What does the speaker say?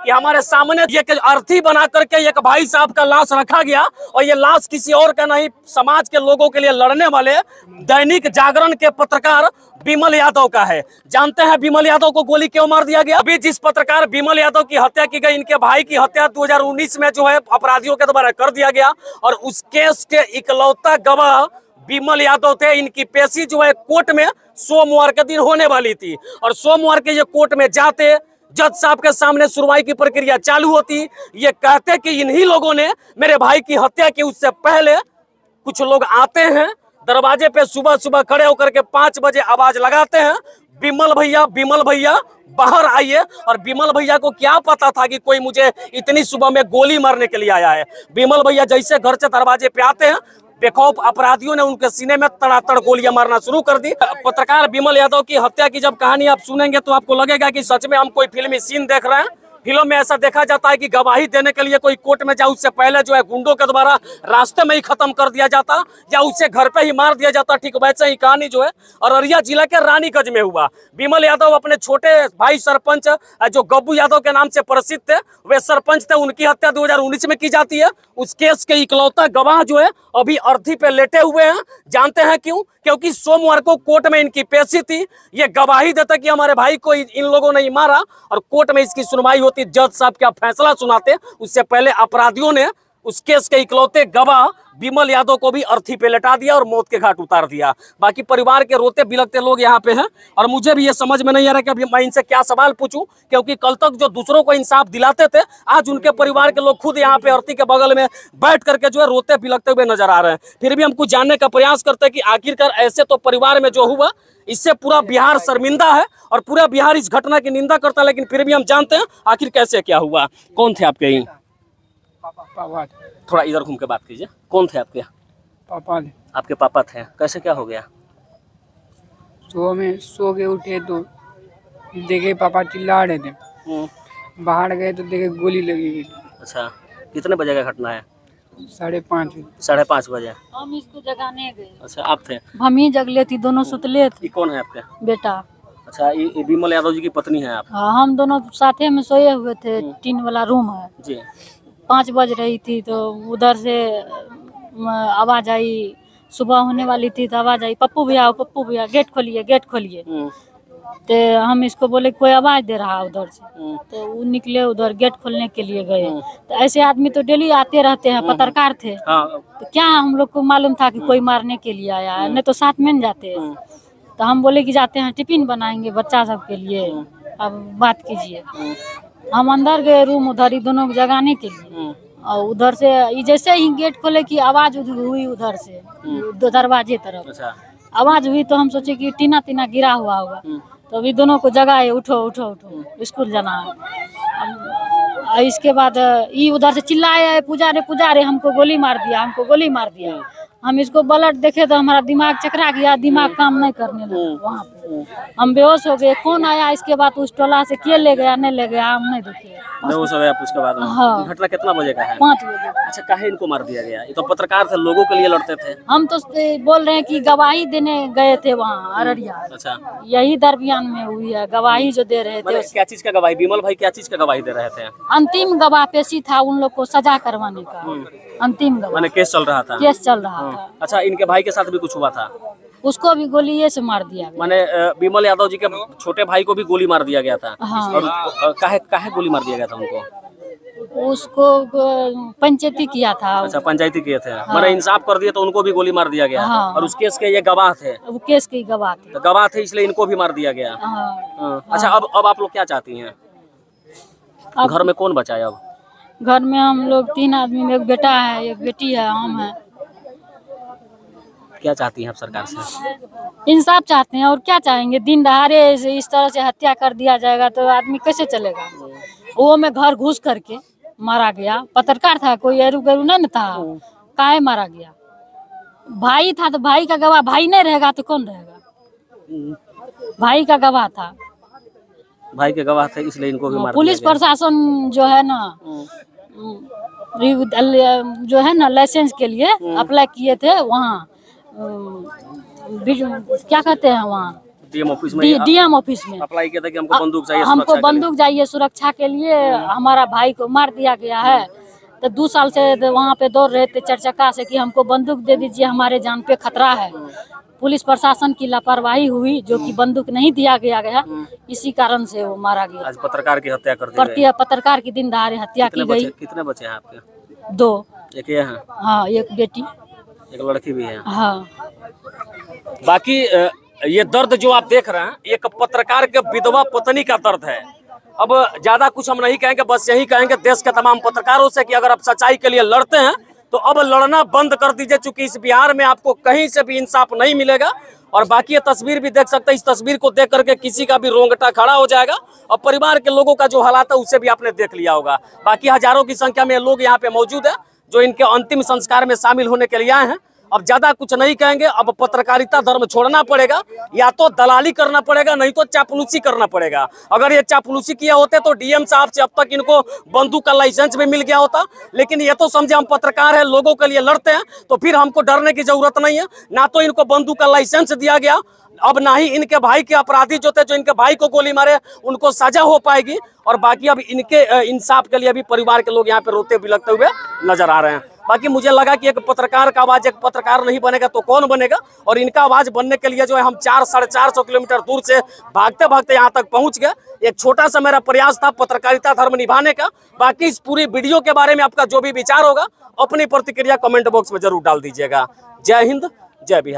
कि हमारे सामने ये अर्थी बना करके एक भाई साहब का लाश रखा गया और ये लाश किसी और का नहीं, समाज के लोगों के लिए लड़ने वाले दैनिक जागरण के पत्रकार विमल यादव का है। जानते हैं विमल यादव को गोली क्यों मार दिया गया? अभी जिस पत्रकार विमल यादव की हत्या की गई, इनके भाई की हत्या 2019 में जो है अपराधियों के द्वारा कर दिया गया और उस केस के इकलौता गवाह विमल यादव थे। इनकी पेशी जो है कोर्ट में सोमवार के दिन होने वाली थी और सोमवार के ये कोर्ट में जाते जज साहब के सामने सुनवाई की प्रक्रिया चालू होती। ये कहते कि इन्हीं लोगों ने मेरे भाई की हत्या की। उससे पहले कुछ लोग आते हैं दरवाजे पे, सुबह सुबह खड़े होकर के 5 बजे आवाज लगाते हैं, विमल भैया बाहर आइए। और विमल भैया को क्या पता था कि कोई मुझे इतनी सुबह में गोली मारने के लिए आया है। विमल भैया जैसे घर से दरवाजे पे आते हैं, बेखौफ अपराधियों ने उनके सीने में तड़ातड़ गोलियां मारना शुरू कर दी। पत्रकार विमल यादव की हत्या की जब कहानी आप सुनेंगे तो आपको लगेगा कि सच में हम कोई फिल्मी सीन देख रहे हैं। फिल्म में ऐसा देखा जाता है कि गवाही देने के लिए कोई कोर्ट में जाए, उससे पहले जो है गुंडों के द्वारा रास्ते में ही खत्म कर दिया जाता या उसे घर पे ही मार दिया जाता। ठीक वैसे ही कहानी जो है अररिया जिला के रानीगंज में हुआ। विमल यादव अपने छोटे भाई सरपंच जो गब्बू यादव के नाम से प्रसिद्ध थे, वे सरपंच थे, उनकी हत्या 2019 में की जाती है। उस केस के इकलौता गवाह जो है अभी अर्थी पे लेटे हुए हैं। जानते हैं क्यों? क्योंकि सोमवार को कोर्ट में इनकी पेशी थी। ये गवाही देता कि हमारे भाई को इन लोगों ने ही मारा और कोर्ट में इसकी सुनवाई होती, जज साहब क्या फैसला सुनाते। उससे पहले अपराधियों ने उस केस के इकलौते गवाह विमल यादव को भी अर्थी पे लटा दिया और मौत के घाट उतार दिया। बाकी परिवार के रोते बिलखते लोग यहाँ पे हैं और मुझे भी ये समझ में नहीं आ रहा कि अभी मैं इनसे क्या सवाल पूछूं, क्योंकि कल तक जो दूसरों को इंसाफ दिलाते थे, आज उनके परिवार के लोग खुद यहाँ पे अर्थी के बगल में बैठ करके जो है रोते बिलखते हुए नजर आ रहे हैं। फिर भी हम कुछ जानने का प्रयास करते हैं कि आखिरकार ऐसे तो परिवार में जो हुआ इससे पूरा बिहार शर्मिंदा है और पूरा बिहार इस घटना की निंदा करता है, लेकिन फिर भी हम जानते हैं आखिर कैसे क्या हुआ। कौन थे आपके? यहीं थोड़ा इधर घूम के बात कीजिए। कौन थे आपके? पापा ने। आपके पापा थे। कैसे क्या हो गया? सुबह में सो के उठे तो देखे पापा चिल्ला रहे थे। बाहर गए तो देखे गोली लगी हुई। अच्छा, कितने बजे का घटना है? 5:30। 5:30 बजे। हम इसको जगाने गए। अच्छा, आप थे? हम ही जगले थी, दोनों सुतले थे। ये कौन है आपके? बेटा। अच्छा, ये विमल यादव जी की पत्नी है आप? हाँ, हम दोनों साथे में सोए हुए थे। टीन वाला रूम है जी। 5 बज रही थी तो उधर से आवाज आई, सुबह होने वाली थी तो आवाज आई, पप्पू भैया गेट खोलिए। तो हम इसको बोले कोई आवाज दे रहा है उधर से, तो वो निकले उधर गेट खोलने के लिए गए। तो ऐसे आदमी तो डेली आते रहते हैं, पत्रकार थे। तो क्या हम लोग को मालूम था कि कोई मारने के लिए आया है, नहीं तो साथ में जाते। तो हम बोले कि जाते हैं टिफिन बनाएंगे बच्चा सब के लिए, अब बात कीजिए। हम अंदर गए रूम, उधर ही दोनों को जगाने के लिए। और उधर से जैसे ही गेट खोले की आवाज हुई उधर से दरवाजे तरफ आवाज हुई, तो हम सोचे कि टीना गिरा हुआ होगा। तो अभी दोनों को जगाए, उठो स्कूल जाना है। इसके बाद ये उधर से चिल्लाए, पुजारी हमको गोली मार दिया। हम इसको ब्लड देखे तो हमारा दिमाग चकरा गया, दिमाग काम नहीं करने लगा। वहाँ पे हम बेहोश हो गए। कौन आया इसके बाद उस टोला से, के ले गया नहीं ले गया हम नहीं देखे। बेहोश हो गया उसके बाद? हाँ। घटना कितना बजे का है? 5 बजे। अच्छा, काहे इनको मार दिया गया? ये तो पत्रकार थे, लोगों के लिए लड़ते थे। हम तो बोल रहे हैं कि गवाही देने गए थे वहाँ अररिया। अच्छा, यही दरमियान में हुई है गवाही जो दे रहे थे। क्या चीज का गवाही? विमल भाई क्या चीज का गवाही दे रहे थे? अंतिम गवाह पेशी था उन लोग को सजा करवाने का। अंतिम गवाह मैंने केस चल रहा था। अच्छा, इनके भाई के साथ भी कुछ हुआ था? उसको भी गोली से मार दिया गया। माने विमल यादव जी के छोटे भाई को भी गोली मार दिया गया था? हाँ। और काहे गोली मार दिया गया था उनको? उसको पंचायती किया था। अच्छा, पंचायती किए थे। मैंने इंसाफ कर दिया तो उनको भी गोली मार दिया गया। हाँ। और उस केस के ये गवाह थे? वो केस के गवाह थे। तो गवाह थे इसलिए इनको भी मार दिया गया। हाँ। अच्छा, अब आप लोग क्या चाहती हैं? घर में कौन बचा है अब? घर में हम लोग 3 आदमी में, एक बेटा है, एक बेटी है, हम है। क्या चाहती हैं आप सरकार से? इंसाफ चाहते हैं, और क्या चाहेंगे? दिन दहाड़े इस तरह से हत्या कर दिया जाएगा तो आदमी कैसे चलेगा? वो में घर घुस करके मारा गया। पत्रकार था, कोई एरू गरू नहीं था, काहे मारा गया? भाई था तो भाई का गवाह, भाई नहीं रहेगा तो कौन रहेगा? भाई का गवाह था। भाई के गवाह थे इसलिए इनको भी मार पुलिस प्रशासन जो है ना, जो है ना लाइसेंस के लिए अप्लाई किए थे वहाँ, क्या कहते हैं वहाँ, डीएम ऑफिस में डीएम ऑफिस में अप्लाई किया था कि हमको बंदूक चाहिए, हमको सुरक्षा के लिए। बंदूक चाहिए सुरक्षा के लिए, हमारा भाई को मार दिया गया है। तो 2 साल से वहाँ पे दौड़ रहे थे चरचक्का से कि हमको बंदूक दे दीजिए, हमारे जान पे खतरा है। पुलिस प्रशासन की लापरवाही हुई, जो कि बंदूक नहीं दिया गया, इसी कारण से वो मारा गया। आज पत्रकार की हत्या कर दी गई। पत्रकार की दिन दहाड़े हत्या की गई। कितने बच्चे हैं आपके? 2। एक ये हैं, हाँ, एक बेटी, एक लड़की भी है। हाँ। बाकी ये दर्द जो आप देख रहे हैं, एक पत्रकार के विधवा पत्नी का दर्द है। अब ज्यादा कुछ हम नहीं कहेंगे, बस यही कहेंगे देश के तमाम पत्रकारों से कि अगर आप सच्चाई के लिए लड़ते हैं तो अब लड़ना बंद कर दीजिए, क्योंकि इस बिहार में आपको कहीं से भी इंसाफ नहीं मिलेगा। और बाकी ये तस्वीर भी देख सकते हैं, इस तस्वीर को देख करके किसी का भी रोंगटा खड़ा हो जाएगा। और परिवार के लोगों का जो हालात है उसे भी आपने देख लिया होगा। बाकी हजारों की संख्या में लोग यहाँ पे मौजूद है जो इनके अंतिम संस्कार में शामिल होने के लिए आए हैं। अब ज्यादा कुछ नहीं कहेंगे, अब पत्रकारिता धर्म छोड़ना पड़ेगा, या तो दलाली करना पड़ेगा, नहीं तो चापलूसी करना पड़ेगा। अगर ये चापलूसी किया होते तो डीएम साहब से अब तक इनको बंदूक का लाइसेंस भी मिल गया होता। लेकिन ये तो समझे हम पत्रकार हैं, लोगों के लिए लड़ते हैं, तो फिर हमको डरने की जरूरत नहीं है। ना तो इनको बंदूक का लाइसेंस दिया गया, अब ना ही इनके भाई के अपराधी जो थे, जो इनके भाई को गोली मारे, उनको सजा हो पाएगी। और बाकी अब इनके इंसाफ के लिए भी परिवार के लोग यहाँ पे रोते बिलखते हुए नजर आ रहे हैं। बाकी मुझे लगा कि एक पत्रकार का आवाज एक पत्रकार नहीं बनेगा तो कौन बनेगा, और इनका आवाज बनने के लिए जो है हम 400-450 किलोमीटर दूर से भागते भागते यहाँ तक पहुंच गए। एक छोटा सा मेरा प्रयास था पत्रकारिता धर्म निभाने का। बाकी इस पूरी वीडियो के बारे में आपका जो भी विचार होगा, अपनी प्रतिक्रिया कमेंट बॉक्स में जरूर डाल दीजिएगा। जय हिंद, जय बिहार।